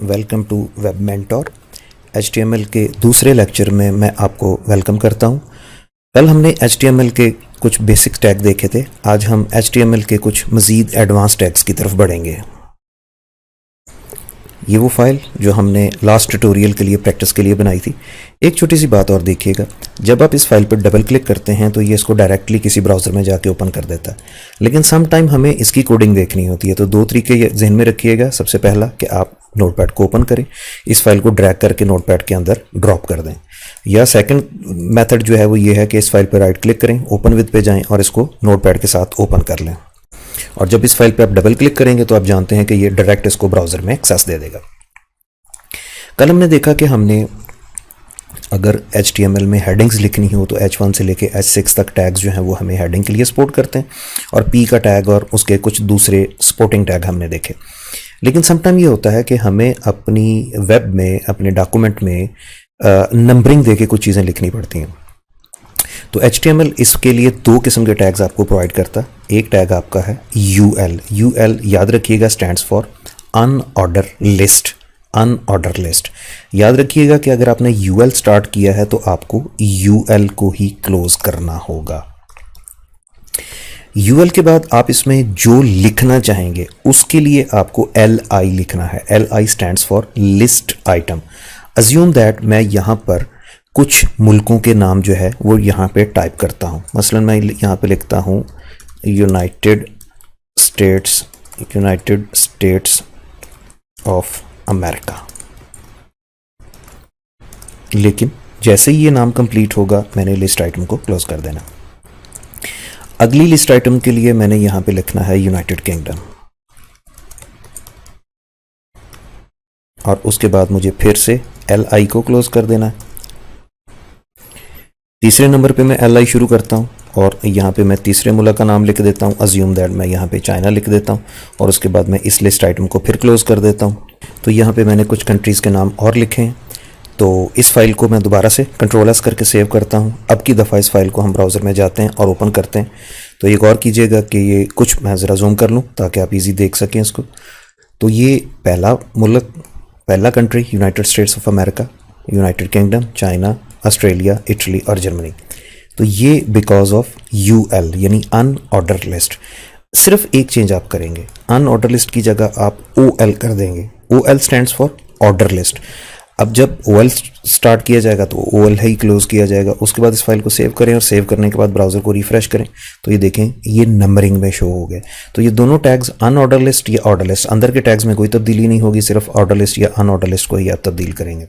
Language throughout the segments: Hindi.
Welcome to Web Mentor. HTML के दूसरे लेक्चर में मैं आपको वेलकम करता हूं। कल हमने HTML के कुछ बेसिक टैग देखे थे। आज हम HTML के कुछ मज़ीद एडवांस टैग्स की तरफ बढ़ेंगे। ये वो फाइल जो हमने लास्ट ट्यूटोरियल के लिए प्रैक्टिस के लिए बनाई थी। एक छोटी सी बात और देखिएगा, जब आप इस फाइल पर डबल क्लिक करते हैं तो ये इसको डायरेक्टली किसी ब्राउज़र में जाके ओपन कर देता है, लेकिन सम टाइम हमें इसकी कोडिंग देखनी होती है। तो दो तरीके जहन में रखिएगा। सबसे पहला कि आप नोटपैड को ओपन करें, इस फाइल को ड्रैग करके नोटपैड के अंदर ड्रॉप कर दें, या सेकंड मेथड जो है वो ये है कि इस फाइल पर राइट क्लिक करें, ओपन विद पे जाएं और इसको नोटपैड के साथ ओपन कर लें। और जब इस फाइल पे आप डबल क्लिक करेंगे तो आप जानते हैं कि ये डायरेक्ट इसको ब्राउज़र में एक्सेस दे देगा। कल हमने देखा कि हमने अगर HTML में हेडिंग्स लिखनी हो तो H1 से लेके H6 तक टैग्स जो हैं वो हमें हेडिंग के लिए सपोर्ट करते हैं, और P का टैग और उसके कुछ दूसरे सपोर्टिंग टैग हमने देखे। लेकिन समटाइम ये होता है कि हमें अपनी वेब में, अपने डॉक्यूमेंट में नंबरिंग दे के कुछ चीज़ें लिखनी पड़ती हैं। तो HTML इसके लिए दो किस्म के टैग्स आपको प्रोवाइड करता है। एक टैग आपका है UL याद रखिएगा, stands for unordered list. Unordered list याद रखिएगा कि अगर आपने UL स्टार्ट किया है तो आपको UL को ही क्लोज करना होगा। UL के बाद आप इसमें जो लिखना चाहेंगे उसके लिए आपको LI लिखना है। LI stands for list item. Assume that मैं यहाँ पर कुछ मुल्कों के नाम जो है वो यहाँ पे टाइप करता हूँ। मसलन मैं यहाँ पे लिखता हूँ यूनाइटेड स्टेट्स ऑफ अमेरिका। लेकिन जैसे ही ये नाम कंप्लीट होगा मैंने लिस्ट आइटम को क्लोज कर देना। अगली लिस्ट आइटम के लिए मैंने यहां पे लिखना है यूनाइटेड किंगडम, और उसके बाद मुझे फिर से LI को क्लोज कर देना है। तीसरे नंबर पे मैं LI शुरू करता हूं और यहाँ पे मैं तीसरे मुल्क का नाम लिख देता हूँ। अज्यूम दैट मैं यहाँ पे चाइना लिख देता हूँ, और उसके बाद मैं इस लिस्ट आइटम को फिर क्लोज कर देता हूँ। तो यहाँ पे मैंने कुछ कंट्रीज़ के नाम और लिखे हैं। तो इस फाइल को मैं दोबारा से Ctrl+S करके सेव करता हूँ। अब की दफ़ा इस फाइल को हम ब्राउज़र में जाते हैं और ओपन करते हैं। तो एक और कीजिएगा कि ये कुछ मैं ज़रा जूम कर लूँ ताकि आप ईजी देख सकें इसको। तो ये पहला मुल्क, पहला country United states of America, United kingdom, China, Australia, Italy और जर्मनी। तो ये बिकॉज ऑफ UL यानी अनऑर्डर लिस्ट। सिर्फ एक चेंज आप करेंगे, अनऑर्डर लिस्ट की जगह आप OL कर देंगे। OL stands for order list. अब जब OL स्टार्ट किया जाएगा तो OL ही क्लोज किया जाएगा। उसके बाद इस फाइल को सेव करें, और सेव करने के बाद ब्राउज़र को रिफ्रेश करें तो ये देखें ये नंबरिंग में शो हो गए। तो ये दोनों टैग्स अनऑर्डर लिस्ट या ऑर्डर लिस्ट, अंदर के टैग्स में कोई तब्दीली नहीं होगी, सिर्फ ऑर्डर लिस्ट या अनऑर्डर लिस्ट को ही आप तब्दील करेंगे।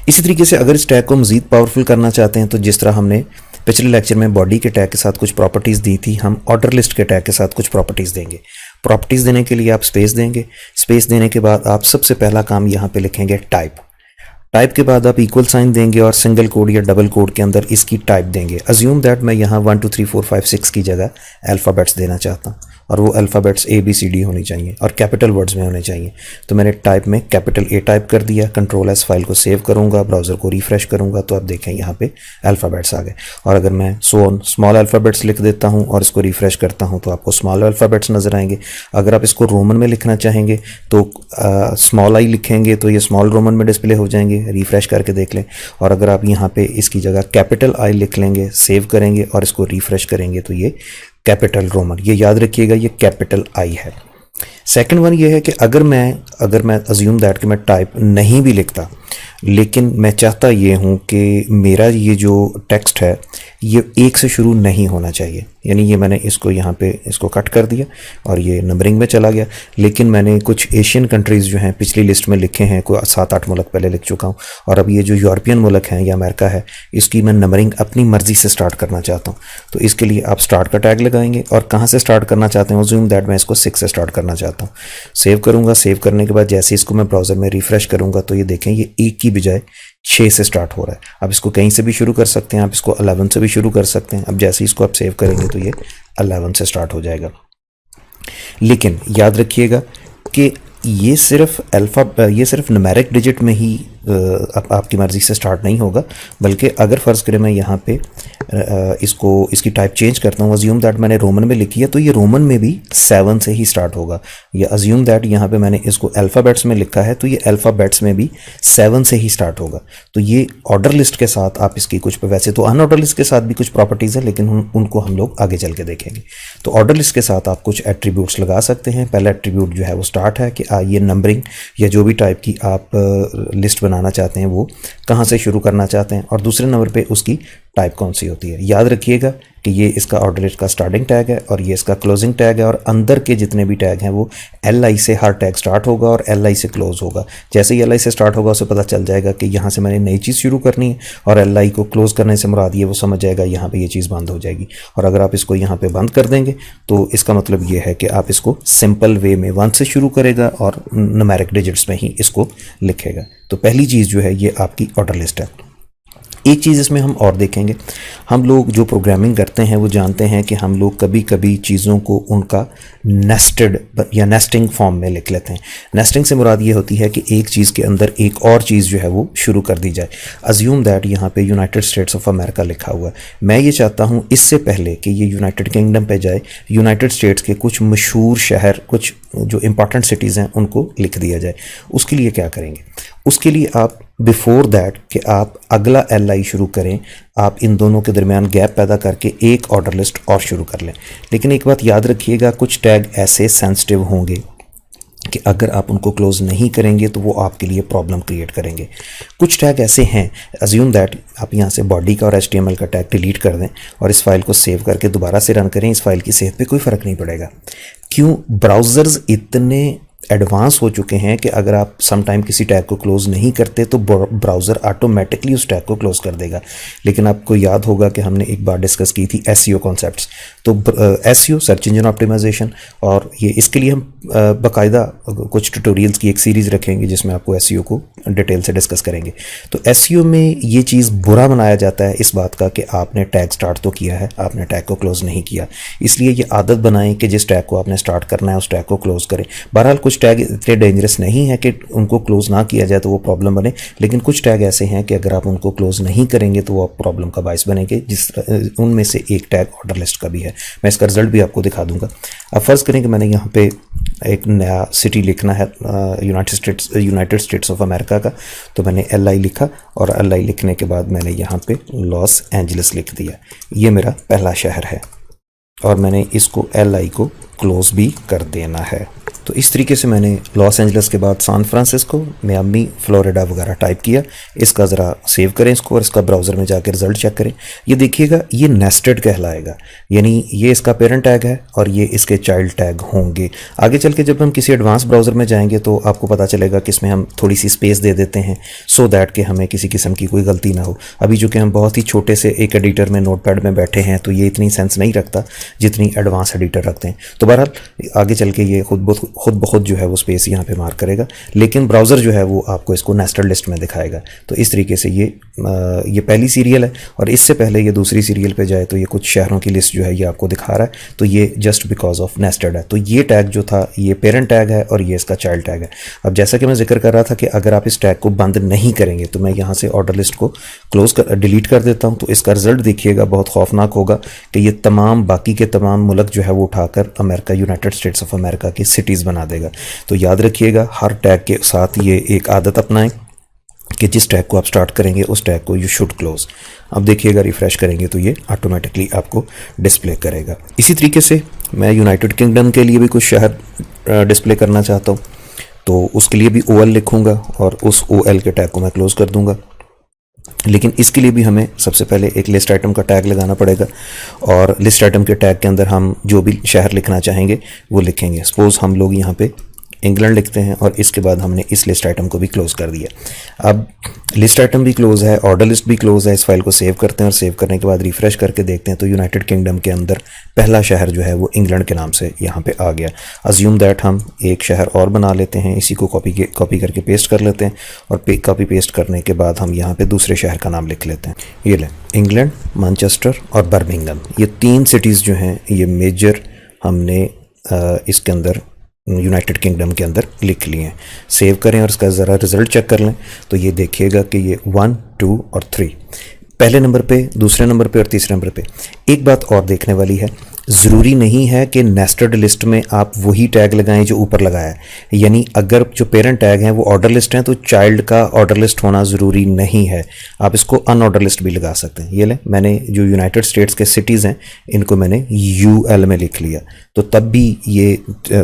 इसी तरीके से अगर इस टैग को मज़ीद पावरफुल करना चाहते हैं तो जिस तरह हमने पिछले लेक्चर में बॉडी के टैग के साथ कुछ प्रॉपर्टीज़ दी थी, हम ऑर्डर लिस्ट के टैग के साथ कुछ प्रॉपर्टीज़ देंगे। प्रॉपर्टीज़ देने के लिए आप स्पेस देंगे। स्पेस देने के बाद आप सबसे पहला काम यहाँ पे लिखेंगे टाइप के बाद आप इक्वल साइन देंगे और सिंगल कोड या डबल कोड के अंदर इसकी टाइप देंगे। अज्यूम दैट मैं यहाँ 1 2 3 4 5 6 की जगह अल्फ़ाबेट्स देना चाहता हूँ, और वो अल्फ़ाबेट्स ABCD होनी चाहिए और कैपिटल वर्ड्स में होने चाहिए। तो मैंने टाइप में कैपिटल A टाइप कर दिया। Ctrl+S फाइल को सेव करूँगा, ब्राउज़र को रिफ़्रेश करूँगा तो आप देखें यहाँ पे अल्फ़ाबेट्स आ गए। और अगर मैं स्मॉल अल्फ़ाबेट्स लिख देता हूँ और इसको रिफ़्रेश करता हूँ तो आपको स्मॉल अल्फ़ाबेट्स नज़र आएंगे। अगर आप इसको रोमन में लिखना चाहेंगे तो स्मॉल I लिखेंगे तो ये स्मॉल रोमन में डिस्प्ले हो जाएंगे। रिफ़्रेश करके देख लें। और अगर आप यहाँ पे इसकी जगह कैपिटल I लिख लेंगे, सेव करेंगे और इसको रिफ़्रेश करेंगे तो ये कैपिटल रोमन, ये याद रखिएगा ये कैपिटल I है। सेकंड वन ये है कि अगर मैं अज्यूम दैट कि मैं टाइप नहीं भी लिखता, लेकिन मैं चाहता ये हूँ कि मेरा ये जो टेक्स्ट है ये एक से शुरू नहीं होना चाहिए, यानी ये मैंने इसको यहाँ पे इसको कट कर दिया और ये नंबरिंग में चला गया। लेकिन मैंने कुछ एशियन कंट्रीज़ जो हैं पिछली लिस्ट में लिखे हैं, कोई 7-8 मुल्क पहले लिख चुका हूँ, और अब ये जो यूरोपियन मुल्क हैं या अमेरिका है इसकी मैं नंबरिंग अपनी मर्ज़ी से स्टार्ट करना चाहता हूँ। तो इसके लिए आप स्टार्ट का टैग लगाएंगे और कहाँ से स्टार्ट करना चाहते हैं, अज्यूम दैट मैं इसको 6 से स्टार्ट करना चाहता हूँ। सेव करूँगा। सेव करने के बाद जैसे इसको मैं ब्राउज़र में रिफ़्रेश करूँगा तो ये देखें ये 1 की बजाय 6 से स्टार्ट हो रहा है। आप इसको कहीं से भी शुरू कर सकते हैं, आप इसको 11 से भी शुरू कर सकते हैं। अब जैसे इसको आप सेव करेंगे तो ये 11 से स्टार्ट हो जाएगा। लेकिन याद रखिएगा कि ये सिर्फ न्यूमेरिक डिजिट में ही आपकी मर्ज़ी से स्टार्ट नहीं होगा, बल्कि अगर फ़र्ज़ करें मैं यहाँ पे इसकी टाइप चेंज करता हूँ, अज्यूम दैट मैंने रोमन में लिखी है तो ये रोमन में भी 7 से ही स्टार्ट होगा, या अज्यूम दैट यहाँ पे मैंने इसको अल्फ़ाबेट्स में लिखा है तो ये अल्फ़ाबेट्स में भी 7 से ही स्टार्ट होगा। तो ये ऑर्डर लिस्ट के साथ आप इसकी कुछ, वैसे तो अनऑर्डर लिस्ट के साथ भी कुछ प्रॉपर्टीज़ है लेकिन उनको हम लोग आगे चल के देखेंगे। तो ऑर्डर लिस्ट के साथ आप कुछ एट्रीब्यूट्स लगा सकते हैं। पहला एट्रीब्यूट जो है वो स्टार्ट है कि ये नंबरिंग या जो भी टाइप की आप लिस्ट बनाना चाहते हैं वो कहाँ से शुरू करना चाहते हैं, और दूसरे नंबर पे उसकी टाइप कौन सी होती है। याद रखिएगा कि ये इसका ऑर्डर लिस्ट का स्टार्टिंग टैग है और ये इसका क्लोजिंग टैग है, और अंदर के जितने भी टैग हैं वो LI से हर टैग स्टार्ट होगा और LI से क्लोज होगा। जैसे ही LI से स्टार्ट होगा उसे पता चल जाएगा कि यहाँ से मैंने नई चीज़ शुरू करनी है, और LI को क्लोज करने से मुराद ये वो समझ जाएगा यहाँ पे ये चीज़ बंद हो जाएगी। और अगर आप इसको यहाँ पे बंद कर देंगे तो इसका मतलब ये है कि आप इसको सिंपल वे में 1 से शुरू करेगा और न्यूमेरिक डिजिट्स में ही इसको लिखेगा। तो पहली चीज़ जो है ये आपकी ऑर्डर लिस्ट है। एक चीज़ इसमें हम और देखेंगे, हम लोग जो प्रोग्रामिंग करते हैं वो जानते हैं कि हम लोग कभी कभी चीज़ों को उनका नेस्टेड या नेस्टिंग फॉर्म में लिख लेते हैं। नेस्टिंग से मुराद ये होती है कि एक चीज़ के अंदर एक और चीज़ जो है वो शुरू कर दी जाए। अज्यूम दैट यहाँ पे यूनाइटेड स्टेट्स ऑफ अमेरिका लिखा हुआ है, मैं ये चाहता हूँ इससे पहले कि ये यूनाइटेड किंगडम पे जाए, यूनाइटेड स्टेट्स के कुछ मशहूर शहर, कुछ जो इंपॉर्टेंट सिटीज़ हैं उनको लिख दिया जाए। उसके लिए क्या करेंगे, उसके लिए आप बिफोर दैट कि आप अगला LI शुरू करें, आप इन दोनों के दरमियान गैप पैदा करके एक ऑर्डर लिस्ट और शुरू कर लें। लेकिन एक बात याद रखिएगा, कुछ टैग ऐसे सेंसिटिव होंगे कि अगर आप उनको क्लोज नहीं करेंगे तो वो आपके लिए प्रॉब्लम क्रिएट करेंगे। कुछ टैग ऐसे हैं, अज्यूम दैट आप यहाँ से बॉडी का और HTML का टैग डिलीट कर दें और इस फाइल को सेव करके दोबारा से रन करें, इस फाइल की सेहत पे कोई फ़र्क नहीं पड़ेगा। क्यों? ब्राउज़र्स इतने एडवांस हो चुके हैं कि अगर आप सम टाइम किसी टैग को क्लोज़ नहीं करते तो ब्राउज़र ऑटोमेटिकली उस टैग को क्लोज़ कर देगा। लेकिन आपको याद होगा कि हमने एक बार डिस्कस की थी SEO कॉन्सेप्ट्स। तो SEO सर्च इंजन ऑप्टिमाइजेशन, और ये इसके लिए हम बाकायदा कुछ ट्यूटोरियल्स की एक सीरीज़ रखेंगे जिसमें आपको SEO को डिटेल से डिस्कस करेंगे। तो SEO में ये चीज़ बुरा बनाया जाता है इस बात का कि आपने टैग स्टार्ट तो किया है, आपने टैग को क्लोज़ नहीं किया। इसलिए ये आदत बनाएं कि जिस टैग को आपने स्टार्ट करना है उस टैग को क्लोज़ करें। बहरहाल कुछ टैग इतने डेंजरस नहीं है कि उनको क्लोज़ ना किया जाए तो वो प्रॉब्लम बने, लेकिन कुछ टैग ऐसे हैं कि अगर आप उनको क्लोज़ नहीं करेंगे तो वो प्रॉब्लम का बायस बनेंगे। उनमें से एक टैग ऑर्डर लिस्ट का भी है, मैं इसका रिजल्ट भी आपको दिखा दूंगा। अब फ़र्ज़ करें कि मैंने यहाँ पे एक नया सिटी लिखना है यूनाइटेड स्टेट्स ऑफ अमेरिका का, तो मैंने LI लिखा और LI लिखने के बाद मैंने यहाँ पे लॉस एंजलिस लिख दिया। ये मेरा पहला शहर है और मैंने इसको LI को क्लोज़ भी कर देना है। तो इस तरीके से मैंने लॉस एंजलिस के बाद सैन फ्रांसिस्को, मियामी, फ्लोरिडा वगैरह टाइप किया। इसका ज़रा सेव करें इसको और इसका ब्राउज़र में जाकर रिज़ल्ट चेक करें। ये देखिएगा ये नेस्टेड कहलाएगा, यानी ये इसका पेरेंट टैग है और ये इसके चाइल्ड टैग होंगे। आगे चल के जब हम किसी एडवांस ब्राउज़र में जाएंगे तो आपको पता चलेगा कि इसमें हम थोड़ी सी स्पेस दे देते हैं सो दैट कि हमें किसी किस्म की कोई गलती ना हो। अभी जो कि हम बहुत ही छोटे से एक एडिटर में नोटपैड में बैठे हैं तो ये इतनी सेंस नहीं रखता जितनी एडवांस एडिटर रखते हैं। तो बहरहाल आगे चल के ये खुद ब खुद जो है वो स्पेस यहाँ पे मार्क करेगा, लेकिन ब्राउज़र जो है वो आपको इसको नेस्टेड लिस्ट में दिखाएगा। तो इस तरीके से ये पहली सीरियल है और इससे पहले ये दूसरी सीरियल पे जाए तो ये कुछ शहरों की लिस्ट जो है ये आपको दिखा रहा है। तो ये जस्ट बिकॉज ऑफ नेस्टेड है। तो ये टैग जो था ये पेरेंट टैग है और ये इसका चाइल्ड टैग है। अब जैसा कि मैं जिक्र कर रहा था कि अगर आप इस टैग को बंद नहीं करेंगे तो मैं यहाँ से ऑर्डर लिस्ट को डिलीट कर देता हूँ। तो इसका रिजल्ट देखिएगा बहुत खौफनाक होगा कि ये तमाम बाकी के तमाम मुल्क जो है वो उठाकर America, United states of America की सिटीज़ बना देगा। तो याद रखिएगा हर टैग के साथ ये एक आदत अपनाएं कि जिस टैग को आप स्टार्ट करेंगे उस टैग को यू शुड क्लोज। अब देखिएगा रिफ्रेश करेंगे तो ये ऑटोमेटिकली आपको डिस्प्ले करेगा। इसी तरीके से मैं यूनाइटेड किंगडम के लिए भी कुछ शहर डिस्प्ले करना चाहता हूँ, तो उसके लिए भी OL लिखूँगा और उस OL के टैग को मैं क्लोज कर दूँगा। लेकिन इसके लिए भी हमें सबसे पहले एक लिस्ट आइटम का टैग लगाना पड़ेगा और लिस्ट आइटम के टैग के अंदर हम जो भी शहर लिखना चाहेंगे वो लिखेंगे। सपोज़ हम लोग यहाँ पे इंग्लैंड लिखते हैं और इसके बाद हमने इस लिस्ट आइटम को भी क्लोज़ कर दिया। अब लिस्ट आइटम भी क्लोज़ है, ऑर्डर लिस्ट भी क्लोज़ है। इस फाइल को सेव करते हैं और सेव करने के बाद रिफ़्रेश करके देखते हैं तो यूनाइटेड किंगडम के अंदर पहला शहर जो है वो इंग्लैंड के नाम से यहाँ पे आ गया। अज्यूम दैट हम एक शहर और बना लेते हैं, इसी को कॉपी करके पेस्ट कर लेते हैं और कॉपी पेस्ट करने के बाद हम यहाँ पर दूसरे शहर का नाम लिख लेते हैं। ये लें, इंग्लैंड, मैनचेस्टर और बर्मिंघम, ये 3 सिटीज़ जो हैं ये मेजर हमने इसके अंदर यूनाइटेड किंगडम के अंदर लिख लिए हैं। सेव करें और इसका ज़रा रिज़ल्ट चेक कर लें तो ये देखिएगा कि ये 1, 2 और 3 पहले नंबर पे, दूसरे नंबर पे और तीसरे नंबर पे। एक बात और देखने वाली है, ज़रूरी नहीं है कि नेस्टेड लिस्ट में आप वही टैग लगाएं जो ऊपर लगाया है। यानी अगर जो पेरेंट टैग हैं वो ऑर्डर लिस्ट हैं तो चाइल्ड का ऑर्डर लिस्ट होना ज़रूरी नहीं है, आप इसको अनऑर्डर लिस्ट भी लगा सकते हैं। ये लें, मैंने जो यूनाइटेड स्टेट्स के सिटीज़ हैं इनको मैंने UL में लिख लिया, तो तब भी ये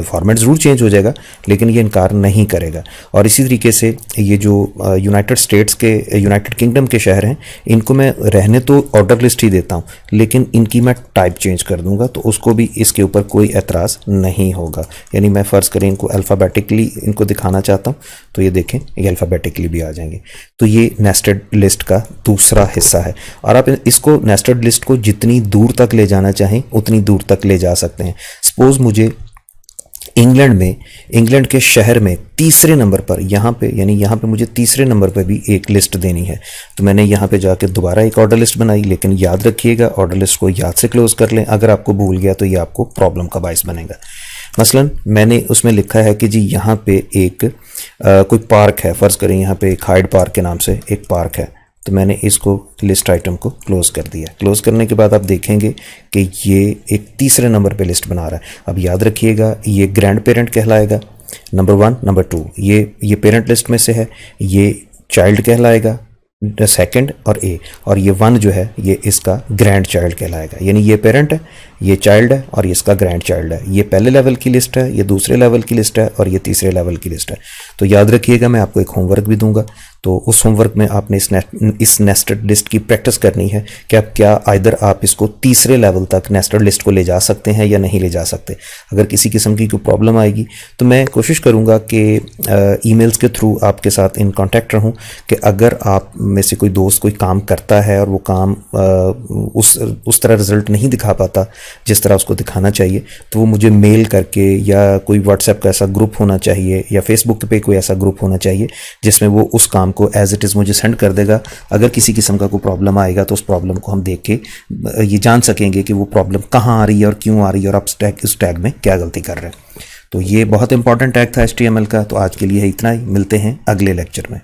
फॉर्मेट ज़रूर चेंज हो जाएगा लेकिन ये इनकार नहीं करेगा। और इसी तरीके से ये जो यूनाइटेड स्टेट्स के, यूनाइटेड किंगडम के शहर हैं, इनको मैं रहने तो ऑर्डर लिस्ट ही देता हूँ लेकिन इनकी मैं टाइप चेंज कर दूंगा तो उसको भी इसके ऊपर कोई एतराज़ नहीं होगा। यानी मैं फ़र्ज़ करें इनको अल्फ़ाबेटिकली इनको दिखाना चाहता हूँ तो ये देखें ये अल्फ़ाबेटिकली भी आ जाएंगे। तो ये नेस्टेड लिस्ट का दूसरा हिस्सा है और आप इसको नेस्टेड लिस्ट को जितनी दूर तक ले जाना चाहें उतनी दूर तक ले जा सकते हैं। सपोज़ मुझे इंग्लैंड के शहर में तीसरे नंबर पर, यहाँ पे यानी यहाँ पे मुझे तीसरे नंबर पर भी एक लिस्ट देनी है, तो मैंने यहाँ पे जाके दोबारा एक ऑर्डर लिस्ट बनाई। लेकिन याद रखिएगा ऑर्डर लिस्ट को याद से क्लोज कर लें, अगर आपको भूल गया तो ये आपको प्रॉब्लम का बायस बनेगा। मसलन मैंने उसमें लिखा है कि जी यहाँ पे एक कोई पार्क है, फ़र्ज़ करें यहाँ पे एक हाइड पार्क के नाम से एक पार्क है, तो मैंने इसको लिस्ट आइटम को क्लोज़ कर दिया। क्लोज़ करने के बाद आप देखेंगे कि ये एक तीसरे नंबर पे लिस्ट बना रहा है। अब याद रखिएगा ये ग्रैंड पेरेंट कहलाएगा, नंबर 1, नंबर 2 ये पेरेंट लिस्ट में से है, ये चाइल्ड कहलाएगा सेकंड और ए, और ये 1 जो है ये इसका ग्रैंड चाइल्ड कहलाएगा। यानी ये पेरेंट है, ये चाइल्ड है और ये इसका ग्रैंड चाइल्ड है। ये पहले लेवल की लिस्ट है, ये दूसरे लेवल की लिस्ट है और ये तीसरे लेवल की लिस्ट है। तो याद रखिएगा मैं आपको एक होमवर्क भी दूंगा, तो उस होमवर्क में आपने इस नेस्टेड लिस्ट की प्रैक्टिस करनी है कि आप क्या आइदर आप इसको तीसरे लेवल तक नेस्टेड लिस्ट को ले जा सकते हैं या नहीं ले जा सकते। अगर किसी किस्म की कोई प्रॉब्लम आएगी तो मैं कोशिश करूंगा कि ईमेल्स के थ्रू आपके साथ इन कांटेक्ट रहूं कि अगर आप में से कोई दोस्त कोई काम करता है और वो काम उस तरह रिजल्ट नहीं दिखा पाता जिस तरह उसको दिखाना चाहिए, तो वो मुझे मेल करके या कोई व्हाट्सएप का ऐसा ग्रुप होना चाहिए या फेसबुक पे कोई ऐसा ग्रुप होना चाहिए जिसमें वो उस काम को एज इट इज़ मुझे सेंड कर देगा। अगर किसी किस्म का कोई प्रॉब्लम आएगा तो उस प्रॉब्लम को हम देख के ये जान सकेंगे कि वो प्रॉब्लम कहाँ आ रही है और क्यों आ रही है और आप उस टैग में क्या गलती कर रहे हैं। तो ये बहुत इंपॉर्टेंट टैग था HTML का। तो आज के लिए इतना ही, मिलते हैं अगले लेक्चर में।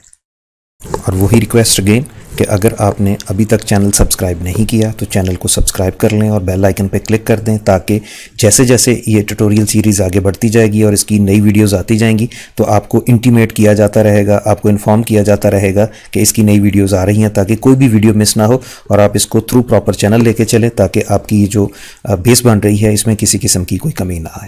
और वही रिक्वेस्ट अगेन कि अगर आपने अभी तक चैनल सब्सक्राइब नहीं किया तो चैनल को सब्सक्राइब कर लें और बेल आइकन पे क्लिक कर दें, ताकि जैसे जैसे ये ट्यूटोरियल सीरीज़ आगे बढ़ती जाएगी और इसकी नई वीडियोस आती जाएंगी तो आपको इंटीमेट किया जाता रहेगा, आपको इन्फॉर्म किया जाता रहेगा कि इसकी नई वीडियोज़ आ रही हैं, ताकि कोई भी वीडियो मिस ना हो और आप इसको थ्रू प्रॉपर चैनल लेके चलें ताकि आपकी जो बेस बन रही है इसमें किसी किस्म की कोई कमी ना आए।